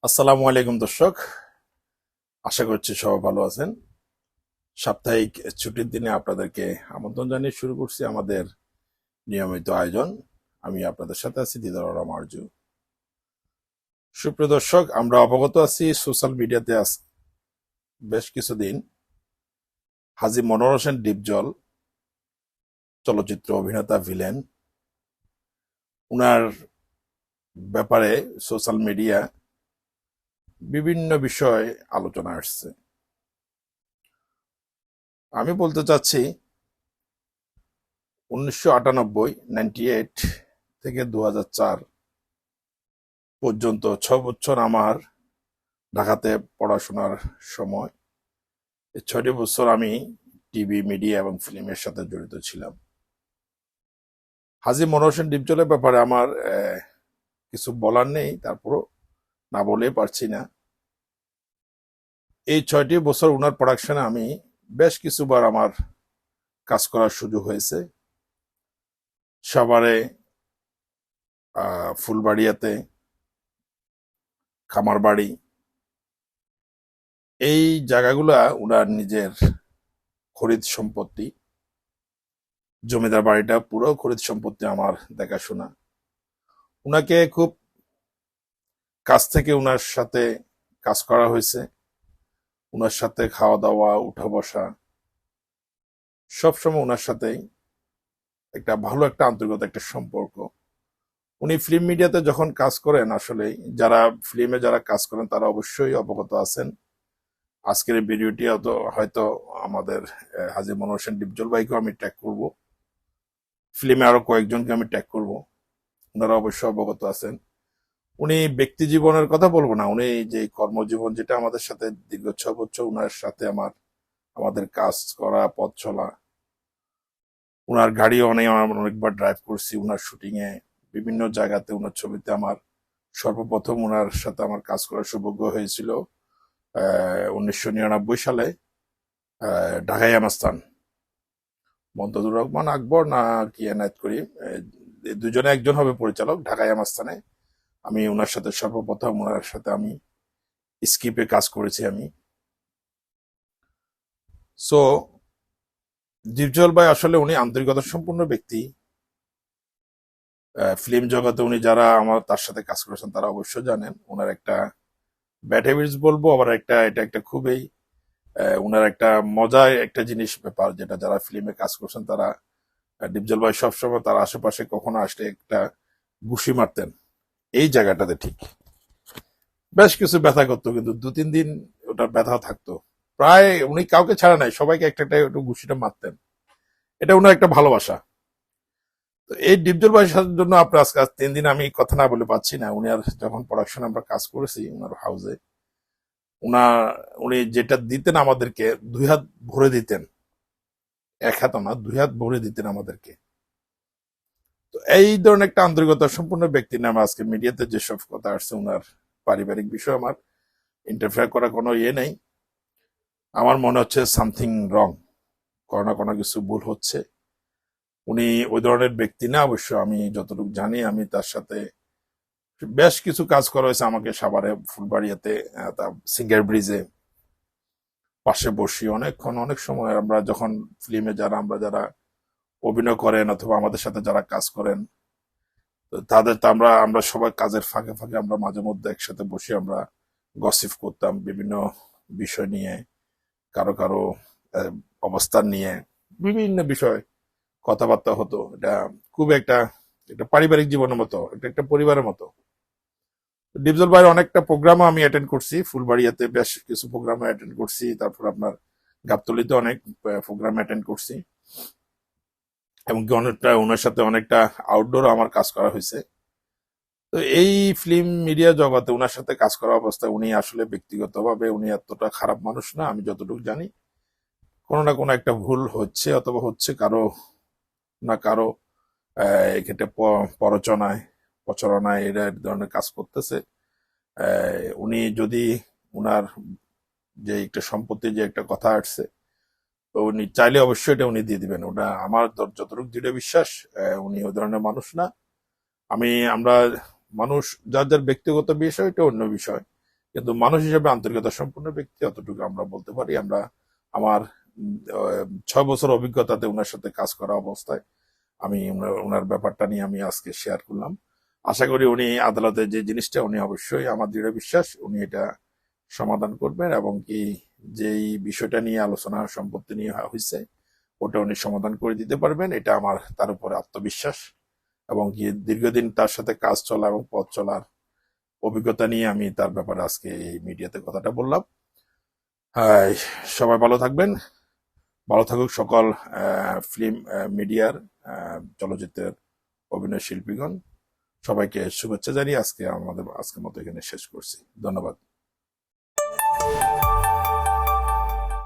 আসসালামু আলাইকুম দর্শক, আশা করছি সবাই ভালো আছেন। সাপ্তাহিক ছুটির দিনে আপনাদেরকে আমন্ত্রণ জানিয়ে শুরু করছি আমাদের নিয়মিত আয়োজন। আমি আপনাদের সাথে আছি দিদার রহমান আরজু। সুপ্রিয় দর্শক, আমরা অবগত আছি সোশ্যাল মিডিয়াতে বেশ কিছুদিন হাজী মনোয়ার হোসেন ডিপজল, চলচ্চিত্র অভিনেতা, ভিলেন, উনার ব্যাপারে সোশ্যাল মিডিয়া বিভিন্ন বিষয় আলোচনা আসছে। আমি বলতে চাচ্ছি 1998 থেকে 2004 পর্যন্ত 6 বছর আমার ঢাকাতে পড়াশোনার সময়। এই 6টি বছর আমি টিভি, মিডিয়া এবং ফিল্মের সাথে জড়িত ছিলাম। হাজী মনোয়ার হোসেন ডিপজলের ব্যাপারে আমার কিছু বলার নেই, তারপরও না বলে পারছি না। এই 6টি বছর উনার প্রোডাকশনে আমি বেশ কিছুবার আমার কাজ করার সুযোগ হয়েছে। সাভারে, ফুলবাড়িয়াতে, খামারবাড়ি, এই জায়গাগুলা উনার নিজের খরিদ সম্পত্তি। জমিদার বাড়িটা পুরো খরিদ সম্পত্তি আমার দেখাশোনা। উনাকে খুব কাছ থেকে উনার সাথে কাজ করা হয়েছে। উনার সাথে খাওয়া দাওয়া, উঠা বসা, সবসময় উনার সাথেই একটা ভালো একটা আন্তরিকতা, একটা সম্পর্ক। উনি ফিল্ম মিডিয়াতে যখন কাজ করেন, আসলে যারা ফিল্মে যারা কাজ করেন তারা অবশ্যই অবগত আছেন। আজকের এই ভিডিওটি হয়তো আমাদের হাজী মনোয়ার হোসেন ডিপজল ভাইকেও আমি ট্যাগ করব, ফিল্মে আরো কয়েকজনকে আমি ট্যাগ করব, ওনারা অবশ্যই অবগত আছেন। উনি ব্যক্তি জীবনের কথা বলবো না, উনি যে কর্মজীবন যেটা আমাদের সাথে দীর্ঘ 6 বছর উনার সাথে আমাদের কাজ করা, পথ চলা। উনার গাড়ি অনেকবার ড্রাইভ করছি। উনার শুটিং এ বিভিন্ন জায়গাতে, উনার ছবিতে আমার সর্বপ্রথম উনার সাথে আমার কাজ করার সৌভাগ্য হয়েছিল 1999 সালে ঢাকাই আমাস্তান। মন্তজুর রহমান আকবর না কি এনায়েত করি, দুজনে একজন হবে পরিচালক। ঢাকাই আমাস্তানে আমি ওনার সাথে সর্বপ্রথম ওনার সাথে আমি স্কিপে কাজ করেছি আমি। সো ডিপজল ভাই আসলে উনি আন্তরিকতা সম্পূর্ণ ব্যক্তি। ফিল্ম জগতে উনি যারা তার সাথে কাজ করেছেন তারা অবশ্যই জানেন। ওনার একটা ব্যাড হ্যাবিটস বলবো, আবার এটা একটা খুবই ওনার একটা মজার একটা জিনিস ব্যাপার, যেটা যারা ফিল্মে কাজ করছেন তারা, ডিপজল ভাই সবসময় তার আশেপাশে কখনো আসলে একটা ঘুষি মারতেন এই জায়গাটাতে। ঠিক বেশ কিছু ব্যথা করতো, কিন্তু 2-3 দিন ওটা ব্যথা থাকতো। প্রায় উনি কাউকে ছাড়া নাই, সবাইকে একটা একটা একটু ঘুষিটা মারতেন। এটা ওনার একটা ভালোবাসা। তো এই ডিপজল ভাইয়ের সাথে জন্য আপনার আজকে 3 দিন আমি কথা না বলে পাচ্ছি না। উনি আর যখন প্রোডাকশন আমরা কাজ করেছি উনার হাউসে, উনার উনি যেটা দিতেন আমাদেরকে 2 হাত ভরে দিতেন। 1 হাত না, 2 হাত ভরে দিতেন আমাদেরকে। তো এই ধরনের একটা আন্তরিকতা সম্পূর্ণ ব্যক্তির নামে আজকে মিডিয়াতে যেসব কথা আসছে, উনার পারিবারিক বিষয় আমার ইন্টারফেয়ার করা কোনো ইয়ে নেই। আমার মনে হচ্ছে সামথিং রং, কোনো না কোনো কিছু ভুল হচ্ছে। উনি ওই ধরনের ব্যক্তি না, অবশ্য আমি যতটুকু জানি। আমি তার সাথে বেশ কিছু কাজ করা হয়েছে আমাকে সাভারে, ফুলবাড়িয়াতে, সিঙ্গার ব্রিজে পাশে বসি অনেকক্ষণ, অনেক সময় আমরা যখন ফিল্মে আমরা যারা অভিনয় করেন অথবা আমাদের সাথে যারা কাজ করেন, তো তাদের তো আমরা আমরা সবাই কাজের ফাঁকে ফাঁকে আমরা মাঝে মধ্যে একসাথে বসে আমরা গসিপ করতাম বিভিন্ন বিষয় নিয়ে, কারো কারো আহ, অবস্থান নিয়ে বিভিন্ন বিষয় কথাবার্তা হতো। এটা খুব একটা একটা পারিবারিক জীবনের মতো, এটা একটা পরিবারের মতো। ডিপজল ভাইয়ের অনেকটা প্রোগ্রাম আমি অ্যাটেন্ড করছি, ফুলবাড়িয়াতে বেশ কিছু প্রোগ্রাম অ্যাটেন্ড করছি, তারপর আপনার গাবতলিতে অনেক প্রোগ্রাম অ্যাটেন্ড করছি, এমনকি অনেকটা ওনার সাথে অনেকটা আউটডোর আমার কাজ করা হয়েছে। তো এই ফিল্ম মিডিয়া জগতে ওনার সাথে কাজ করা অবস্থায় উনি আসলে ব্যক্তিগতভাবে উনি এতটা খারাপ মানুষ না, আমি যতটুকু জানি। কোনো না কোনো একটা ভুল হচ্ছে অথবা হচ্ছে কারো না কারো এক্ষেত্রে প্ররোচনায়, প্রচারণায় এরা এক ধরনের কাজ করতেছে। উনি যদি উনার যে একটা সম্পত্তি যে একটা কথা আসছে, তো উনি চাইলে অবশ্যই এটা উনি দিয়ে দিবেন। ওটা আমার যতটুকু দৃঢ় বিশ্বাস, উনি ওই ধরনের মানুষ না। আমরা মানুষ যার যার ব্যক্তিগত বিষয়, এটা অন্য বিষয়। কিন্তু মানুষ হিসেবে আন্তরিকতা সম্পন্ন ব্যক্তি, অতটুকু আমরা বলতে পারি। আমার 6 বছর অভিজ্ঞতাতে ওনার সাথে কাজ করা অবস্থায় আমি ওনার ব্যাপারটা নিয়ে আমি আজকে শেয়ার করলাম। আশা করি উনি আদালতে যে জিনিসটা, উনি অবশ্যই, আমার দৃঢ় বিশ্বাস উনি এটা সমাধান করবেন, এবং কি যেই বিষয়টা নিয়ে আলোচনা সম্পত্তি নিয়ে হয়েছে ওটা উনি সমাধান করে দিতে পারবেন, এটা আমার তার উপরে আত্মবিশ্বাস। এবং কি দীর্ঘদিন তার সাথে কাজ চলা এবং পথ চলার অভিজ্ঞতা নিয়ে আমি তার ব্যাপারে আজকে এই মিডিয়াতে কথাটা বললাম। হ্যাঁ, সবাই ভালো থাকবেন। ভালো থাকুক সকল ফিল্ম মিডিয়ার, চলচ্চিত্রের অভিনয় শিল্পীগণ। সবাইকে শুভেচ্ছা জানিয়ে আজকের মতো এখানে শেষ করছি। ধন্যবাদ।